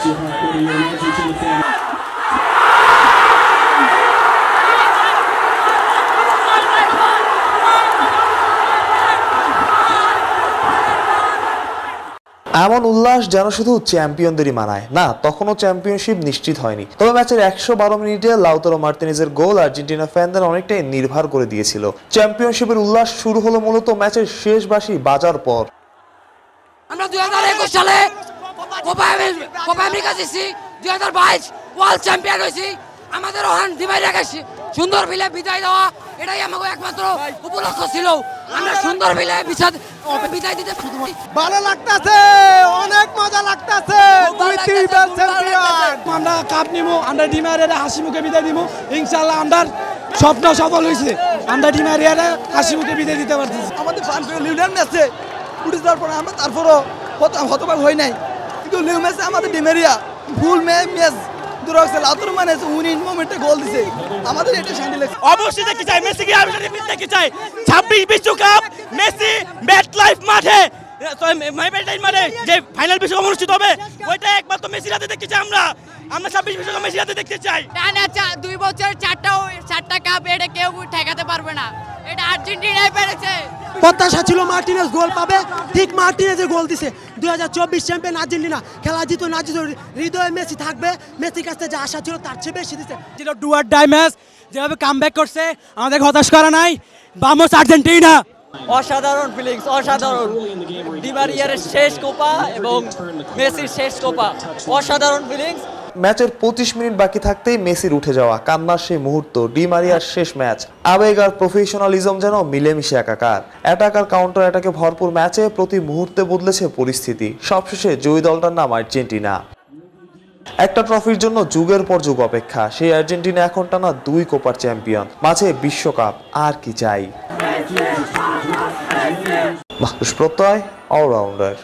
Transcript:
এমন উল্লাস যেন শুধু চ্যাম্পিয়নদেরই মানায় না, তখনও চ্যাম্পিয়নশিপ নিশ্চিত হয়নি। তবে ম্যাচের 112 মিনিটে লাউতারো মার্তিনেজের গোল আর্জেন্টিনা ফ্যানদের অনেকটাই নির্ভর করে দিয়েছিল। চ্যাম্পিয়নশিপের উল্লাস শুরু হলো মূলত ম্যাচের শেষ বাঁশি বাজার পর। আমরা 2021 সালে কোপা আমেরিকা জিতছি, 2022 ওয়ার্ল্ড চ্যাম্পিয়ন হয়েছি। আমাদের ওহান দিবাইরাকে সুন্দর বিলে বিদায় দেওয়া এটাই আমাকে একমাত্র উপলক্ষ ছিল। আমরা সুন্দর বিলে বিদায় দিতে ভালো লাগতেছে, অনেক মজা লাগতেছে। আমরা কাপ নিবো, আমরা ডিমারিয়ারে হাসি মুখে বিদায় দিব ইনশাআল্লাহ। আমরা স্বপ্ন সফল হয়েছে, আমরা ডিমারিয়ারে হাসি মুখে বিদায় দিতে পারতেছি। আমাদের লিওনেল মেসি উঠে যাওয়ার পরে আমরা তারপরও হতবাক হই নাই, কিন্তু লিও মেসি আমাদের ডিমারিয়া ফুল ম্যাচ অবশ্যই দেখতে চাই মেসি কি দেখতে চাই 26 বিশ্বকাপ মেসি ম্যাটলাইফ মাঠে যে ফাইনাল বিশ্বকাপ অনুষ্ঠিত হবে ওইটা একমাত্র মেসির হাতে দেখতে চাই। আমরা 26 বিশ্বকাপ মেসির হাতে দেখতে চাই। 2 বছর 4টা কাপ এটা কেউ ঠেকাতে পারবে না, এটা আর্জেন্টিনাই পেরেছে। প্রত্যাশা ছিল মার্টিনেজ গোল পাবে, ঠিক মার্টিনেজের গোল দিছে। 2024 চ্যাম্পিয়ন আর্জেন্টিনা, খেলা জিতো না জিতো হৃদয়ে মেসি থাকবে। মেসির কাছে যে আশা ছিল তার চেয়ে বেশি দিছে। ডু অর ডাই ম্যাচ যেভাবে কামব্যাক করছে আমাদের হতাশ করা নাই। Vamos Argentina. অসাধারণ ফিলিংস, অসাধারণ। ডিমারিয়ার শেষ কোপা এবং মেসির শেষ কোপা, অসাধারণ ফিলিংস। ম্যাচের 25 মিনিট বাকি থাকতেই মেসির উঠে যাওয়া, কান্নার সেই মুহূর্ত, ডি মারিয়ার শেষ ম্যাচ, আবেগ আর প্রফেশনালিজম যেন মিলেমিশে একাকার। অ্যাটাক আর কাউন্টার অ্যাটাকে ভরপুর ম্যাচে প্রতি মুহূর্তে বদলেছে পরিস্থিতি। সবশেষে জয়ী দলটার নাম আর্জেন্টিনা। একটা ট্রফির জন্য যুগের পর যুগ অপেক্ষা, সেই আর্জেন্টিনা এখন টানা 2 কোপার চ্যাম্পিয়ন, মাঝে বিশ্বকাপ, আর কি চাই। মাহফুজ প্রত্যয়, অলরাউন্ডার।